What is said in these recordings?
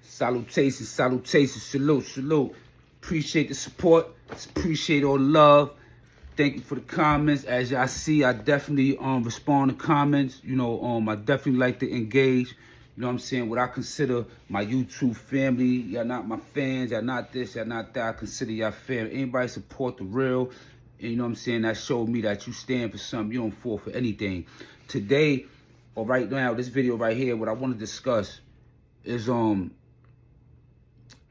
Salutations, salutations, salute, salute. Appreciate the support. Appreciate all the love. Thank you for the comments. As y'all see, I definitely respond to comments. You know, I definitely like to engage. You know what I'm saying? What I consider my YouTube family. Y'all not my fans. Y'all not this. Y'all not that. I consider y'all family. Anybody support the real. And you know what I'm saying? That showed me that you stand for something. You don't fall for anything. Today, or right now, this video right here, what I want to discuss is I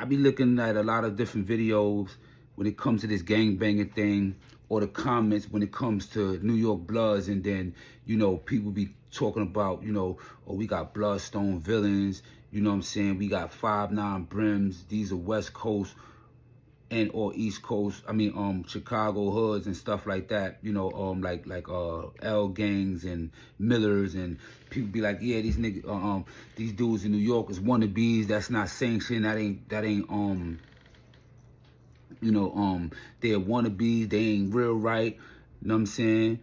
be looking at a lot of different videos when it comes to this gangbanging thing, or the comments when it comes to New York Bloods, and then, you know, people be talking about, you know, oh, we got Bloodstone Villains, you know what I'm saying? We got 5'9" Brims. These are West Coast and or East Coast, Chicago hoods and stuff like that, you know, like L gangs and Millers, and people be like, yeah, these niggas, these dudes in New York is wannabes, that's not sanctioned, that ain't you know, they're wannabes, they ain't real, right? You know what I'm saying?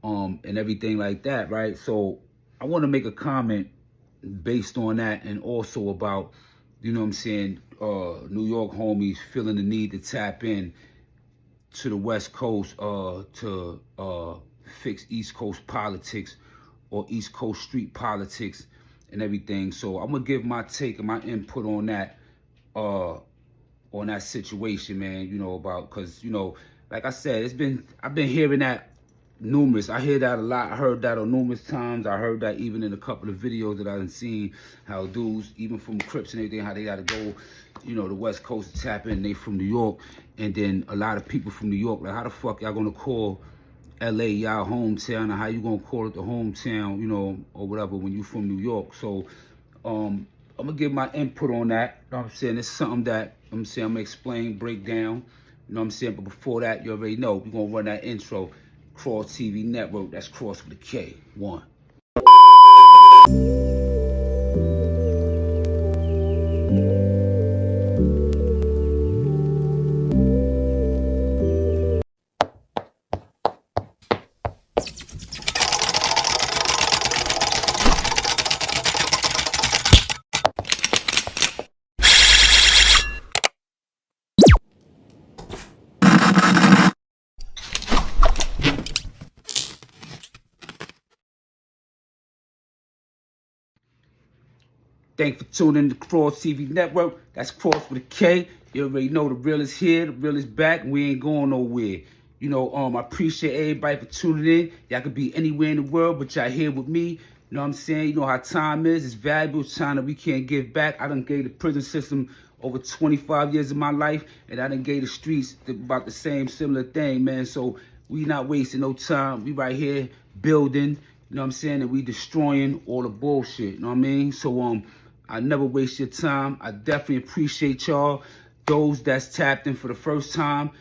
And everything like that, right? So I want to make a comment based on that, and also about, you know what I'm saying, New York homies feeling the need to tap in to the West Coast to fix East Coast politics or East Coast street politics and everything. So I'm gonna give my take and my input on that situation, man. You know, about, cause you know, like I said, I've been hearing that numerous. I hear that a lot. I heard that on numerous times. I heard that even in a couple of videos that I've seen, how dudes, even from Crips and everything, how they gotta go, you know, the West Coast to tap in. They from New York, and then a lot of people from New York, like, how the fuck y'all gonna call LA y'all hometown, or how you gonna call it the hometown, you know, or whatever, when you from New York? So I'm gonna give my input on that. You know what I'm saying? It's something that I'm gonna explain, break down. You know what I'm saying? But before that, you already know, we're gonna run that intro. Kross TV Network, that's Kross with a K. One. Thanks for tuning in to Kross TV Network. That's Kross with a K. You already know the real is here, the real is back, and we ain't going nowhere. You know, I appreciate everybody for tuning in. Y'all could be anywhere in the world, but y'all here with me. You know what I'm saying? You know how time is. It's valuable time that we can't give back. I done gave the prison system over 25 years of my life, and I done gave the streets about the same similar thing, man. So we not wasting no time. We right here building, you know what I'm saying? And we destroying all the bullshit, you know what I mean? So I never waste your time. I definitely appreciate y'all. Those that's tapped in for the first time,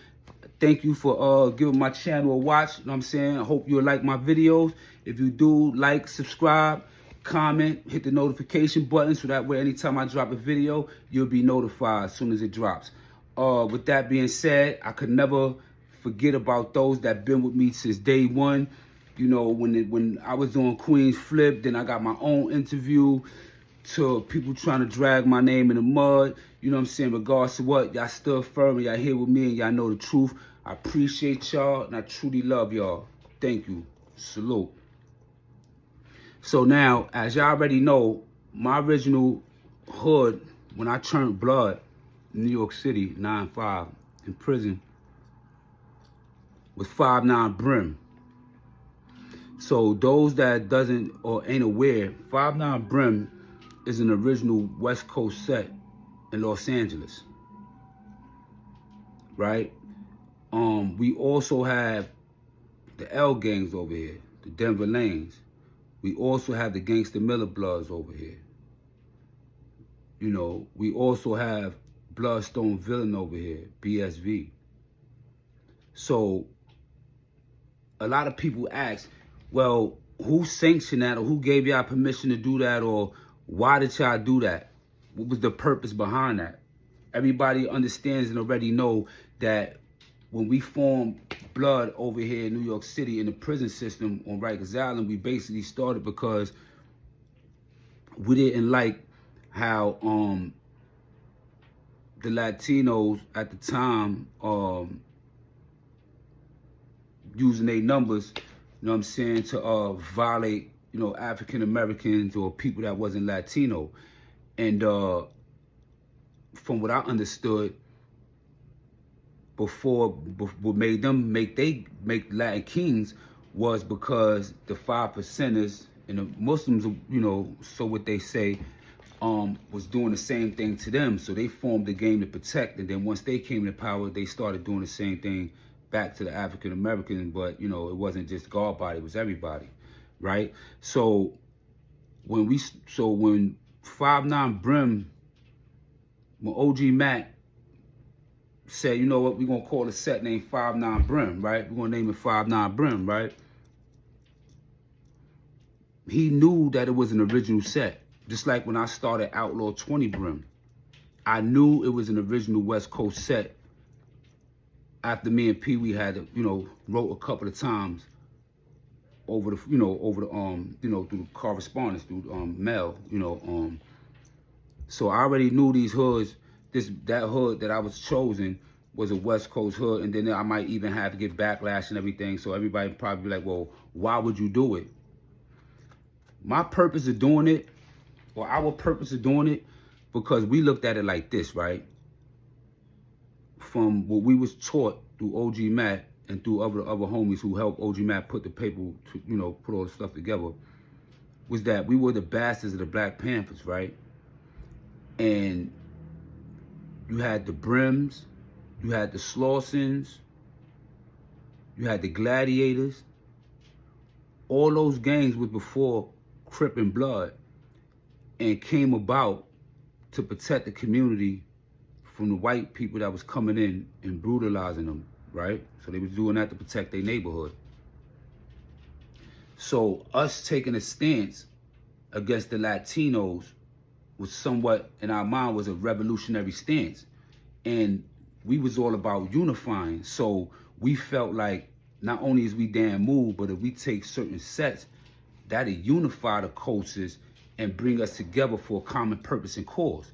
thank you for giving my channel a watch. You know what I'm saying? I hope you like my videos. If you do, like, subscribe, comment, hit the notification button, so that way anytime I drop a video, you'll be notified as soon as it drops. With that being said, I could never forget about those that been with me since day one. You know, when I was on Queen's Flip, then I got my own interview, to people trying to drag my name in the mud. You know what I'm saying? Regards to what, y'all stood firm, and y'all here with me, and y'all know the truth. I appreciate y'all, and I truly love y'all. Thank you. Salute. So now, as y'all already know, my original hood, when I turned blood in New York City, 9-5, in prison, was 5'9" Brim. So those that doesn't or ain't aware, 5'9" Brim is an original West Coast set in Los Angeles, right? We also have the L gangs over here, the Denver Lanes. We also have the Gangsta Miller Bloods over here. You know, we also have Bloodstone Villain over here, BSV. So a lot of people ask, well, who sanctioned that, or who gave y'all permission to do that, or why did y'all do that? What was the purpose behind that? Everybody understands and already know that when we formed Blood over here in New York City in the prison system on Rikers Island, we basically started because we didn't like how the Latinos at the time using their numbers, you know what I'm saying, to violate, you know, African Americans or people that wasn't Latino. And from what I understood, what made them make Latin kings was because the 5%ers and the Muslims, you know, so what they say, was doing the same thing to them. So they formed the game to protect, and then once they came to power, they started doing the same thing back to the African Americans. But, you know, it wasn't just guard body, it was everybody, right? So when 5'9" Brim, when OG Mack said, you know what, we're gonna call a set named 5'9" Brim, right? We're gonna name it 5'9" Brim, right? He knew that it was an original set. Just like when I started Outlaw 20 Brim, I knew it was an original West Coast set after me and Pee Wee had, you know, wrote a couple of times over the, you know, through correspondence, through mail, you know. So I already knew these hoods, that hood that I was chosen was a West Coast hood, and then I might even have to get backlash and everything. So everybody probably be like, well, why would you do it? My purpose of doing it, or our purpose of doing it, because we looked at it like this, right? From what we was taught through OG Mack and through other homies who helped OG Mack put the paper to, you know, put all the stuff together, was that we were the bastards of the Black Panthers, right? And you had the Brims, you had the Slawsons, you had the Gladiators. All those gangs was before Crip and Blood, and came about to protect the community from the white people that was coming in and brutalizing them, right? So they was doing that to protect their neighborhood. So us taking a stance against the Latinos was somewhat, in our mind, was a revolutionary stance. And we was all about unifying. So we felt like not only is we damn move, but if we take certain sets, that'll unify the cultures and bring us together for a common purpose and cause.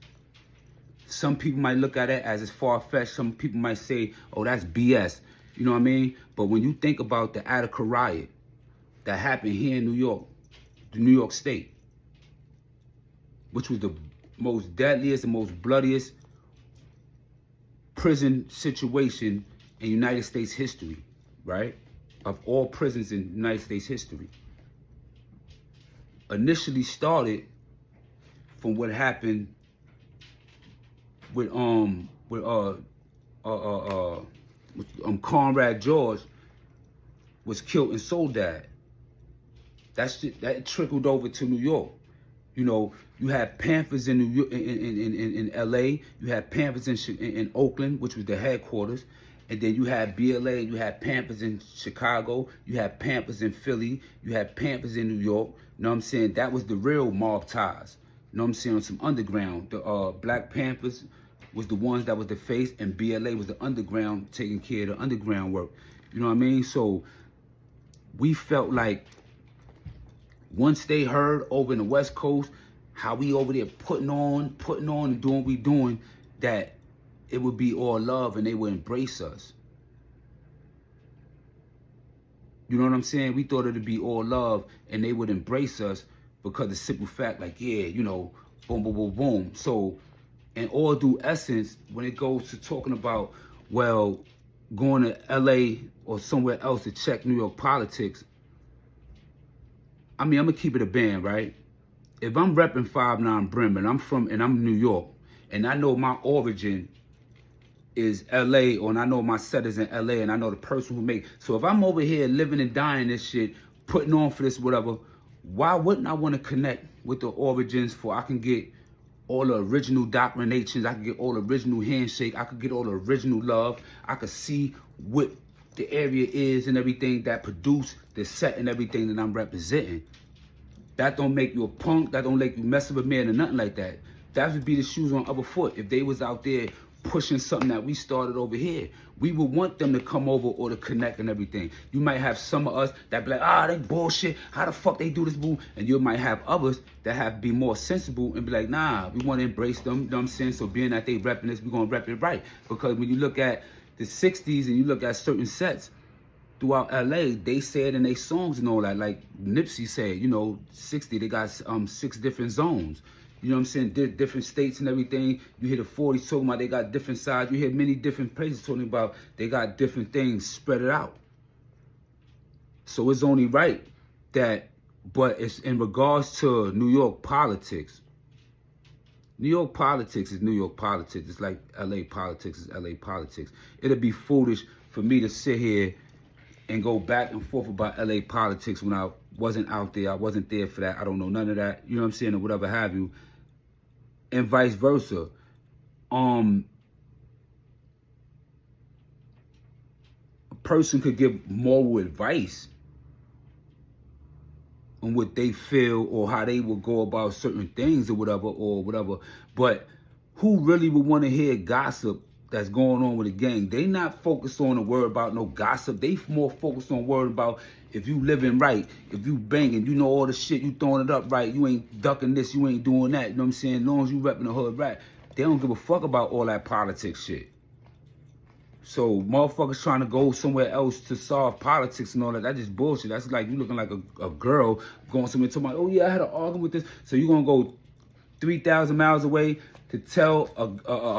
Some people might look at it as it's far-fetched. Some people might say, oh, that's BS. You know what I mean? But when you think about the Attica riot that happened here in New York, the New York State, which was the most deadliest and most bloodiest prison situation in United States history, right? Of all prisons in United States history. Initially started from what happened with Conrad George was killed in Soledad. That trickled over to New York. You know, you had Panthers in New York, in LA. You had Panthers in Oakland, which was the headquarters. And then you had BLA, you had Panthers in Chicago, you had Panthers in Philly, you had Panthers in New York. You know what I'm saying? That was the real mob ties. You know what I'm saying? On some underground. The Black Panthers was the ones that was the face, and BLA was the underground, taking care of the underground work. You know what I mean? So we felt like once they heard over in the West Coast how we over there putting on and doing what we doing, that it would be all love and they would embrace us. You know what I'm saying? We thought it'd be all love and they would embrace us because the simple fact, like, yeah, you know, boom, boom, boom, boom. So, in all due essence, when it goes to talking about, well, going to LA or somewhere else to check New York politics, I mean, I'm gonna keep it a band, right? If I'm repping 5'9" Brim and I'm New York, and I know my origin is LA, or I know my set is in LA, and I know the person who made. So if I'm over here living and dying this shit, putting on for this, whatever, why wouldn't I want to connect with the origins for I can get all the original doctrinations, I can get all the original handshake, I could get all the original love, I could see what the area is and everything that produce the set and everything that I'm representing. That don't make you a punk, that don't make you mess with a man or nothing like that. That would be the shoes on the other foot. If they was out there pushing something that we started over here. We would want them to come over or to connect and everything. You might have some of us that be like, they bullshit. How the fuck they do this, boo? And you might have others that have to be more sensible and be like, nah, we want to embrace them. You know what I'm saying? So being that they repping this, we're going to rep it right. Because when you look at the 60s and you look at certain sets throughout LA, they said in their songs and all that, like Nipsey said, 60, they got 6 different zones. You know what I'm saying? Different states and everything. You hear the 40s talking about they got different sides. You hear many different places talking about they got different things spread it out. So it's only right that, but it's in regards to New York politics. New York politics is New York politics. It's like LA politics is LA politics. It'd be foolish for me to sit here and go back and forth about LA politics when I wasn't out there. I wasn't there for that. I don't know none of that. You know what I'm saying? Or whatever have you. And vice versa. A person could give moral advice on what they feel or how they would go about certain things or whatever. But who really would want to hear gossip that's going on with the gang? They not focused on the word about no gossip. They more focused on word about if you living right, if you banging, you know all the shit, you throwing it up right, you ain't ducking this, you ain't doing that. You know what I'm saying? As long as you repping the hood right, they don't give a fuck about all that politics shit. So motherfuckers trying to go somewhere else to solve politics and all that, that's just bullshit. That's like you looking like a girl going somewhere talking about, oh yeah, I had an argument with this. So you gonna go 3,000 miles away to tell a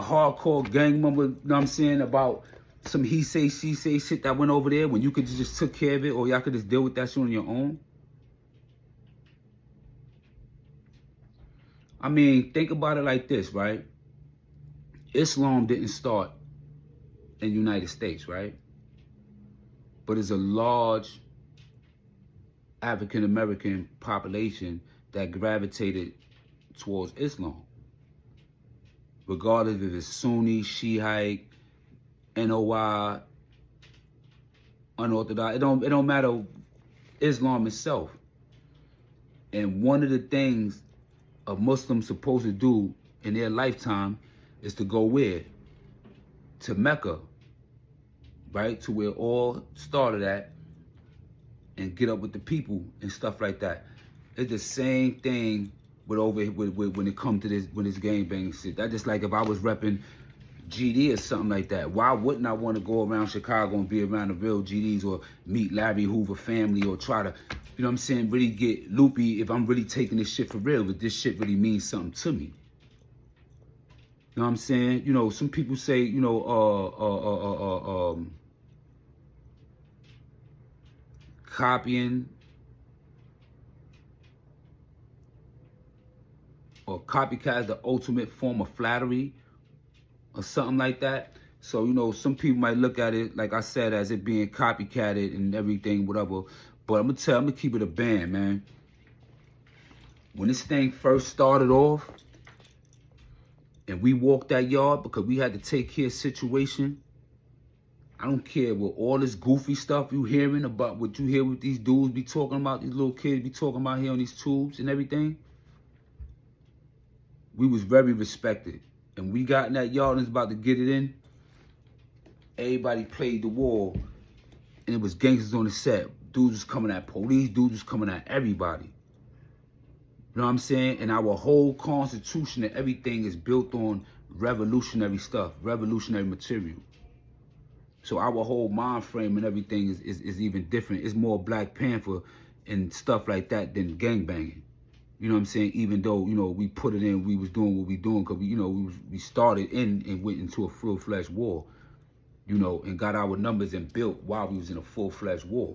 hardcore gang member, you know what I'm saying, about some he say, she say shit that went over there when you could just took care of it, or y'all could just deal with that shit on your own? I mean, think about it like this, right? Islam didn't start in the United States, right? But it's a large African-American population that gravitated towards Islam. Regardless if it's Sunni, Shiite, NOI, unorthodox, it don't matter, Islam itself. And one of the things a Muslim's supposed to do in their lifetime is to go where? To Mecca, right? To where all started at, and get up with the people and stuff like that. It's the same thing with when it comes to this, when this gang banging shit. That's just like if I was repping GD or something like that. Why wouldn't I want to go around Chicago and be around the real GDs or meet Larry Hoover family or try to, you know what I'm saying, really get loopy if I'm really taking this shit for real, if this shit really means something to me. You know what I'm saying? You know, some people say, you know, copying or copycat is the ultimate form of flattery or something like that. So, you know, some people might look at it, like I said, as it being copycatted and everything, whatever. But I'm gonna keep it a band, man. When this thing first started off, and we walked that yard because we had to take care of situation, I don't care what all this goofy stuff you hearing about, what you hear with these dudes be talking about, these little kids be talking about here on these tubes and everything. We was very respected. And we got in that yard and was about to get it in. Everybody played the wall. And it was gangsters on the set. Dudes was coming at police. Dudes was coming at everybody. You know what I'm saying? And our whole constitution and everything is built on revolutionary stuff, revolutionary material. So our whole mind frame and everything is even different. It's more Black Panther and stuff like that than gangbanging. You know what I'm saying? Even though, you know, we put it in, we was doing what we doing because, you know, we started in and went into a full-fledged war, you know, and got our numbers and built while we was in a full-fledged war.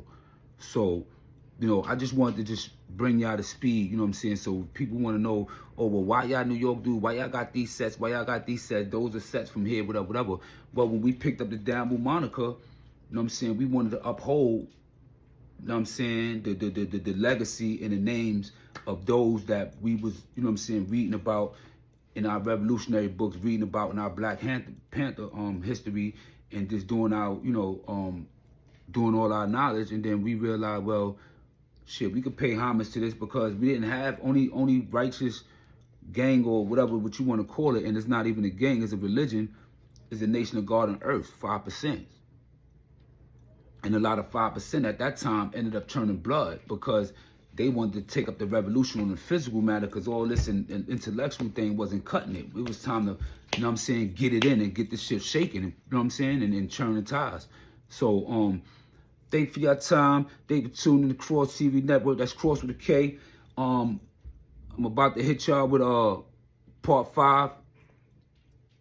So, you know, I just wanted to just bring y'all to speed, you know what I'm saying? So people want to know, oh, well, why y'all New York dude? Why y'all got these sets? Why y'all got these sets? Those are sets from here, whatever, whatever. But when we picked up the Dambu moniker, you know what I'm saying, we wanted to uphold, you know what I'm saying, the legacy and the names of those that we was, you know what I'm saying, reading about in our revolutionary books, reading about in our Black Panther history, and just doing our, you know, doing all our knowledge. And then we realized, well, shit, we could pay homage to this because we didn't have only righteous gang or whatever what you want to call it, and it's not even a gang, it's a religion, is the nation of God on earth, 5%. And a lot of 5% at that time ended up turning blood because they wanted to take up the revolution on the physical matter, because all this intellectual thing wasn't cutting it. It was time to, you know what I'm saying, get it in and get this shit shaking, you know what I'm saying, and churn the ties. So, thank you for your time. Thank you for tuning in to Kross TV Network. That's Kross with a K. I'm about to hit y'all with part 5.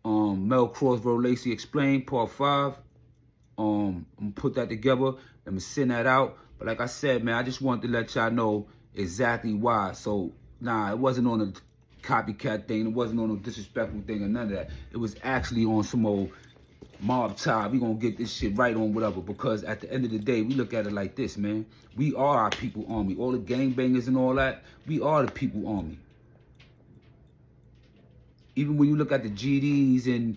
Mel Kross Bro Lacey Explained, part 5. I'm gonna put that together. Let me send that out. But like I said, man, I just wanted to let y'all know exactly why. So, nah, it wasn't on a copycat thing. It wasn't on a disrespectful thing or none of that. It was actually on some old mob tie. We gonna get this shit right on whatever. Because at the end of the day, we look at it like this, man. We are our people army. All the gangbangers and all that, we are the people army. Even when you look at the GDs and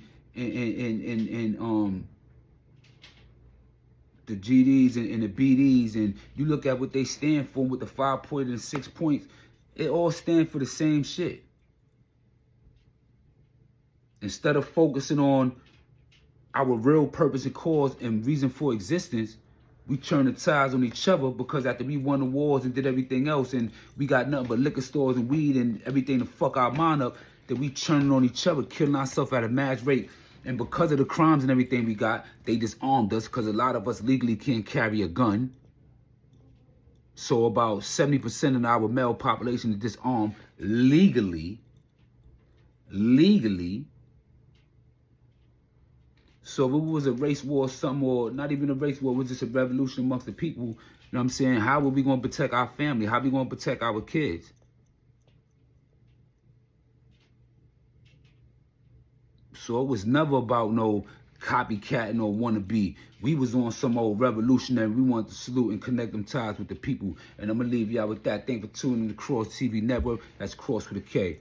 the GDs and the BDs, and you look at what they stand for with the 5 points and 6 points, it all stand for the same shit. Instead of focusing on our real purpose and cause and reason for existence, we turn the ties on each other because after we won the wars and did everything else and we got nothing but liquor stores and weed and everything to fuck our mind up, that we turning on each other, killing ourselves at a mass rate. And because of the crimes and everything we got, they disarmed us because a lot of us legally can't carry a gun. So about 70% of our male population is disarmed legally. So if it was a race war or something, or not even a race war, it was just a revolution amongst the people, you know what I'm saying? How are we going to protect our family? How are we going to protect our kids? So it was never about no copycatting or wannabe. We was on some old revolutionary. We wanted to salute and connect them ties with the people. And I'm going to leave y'all with that. Thank you for tuning in to Kross TV Network. That's Kross with a K.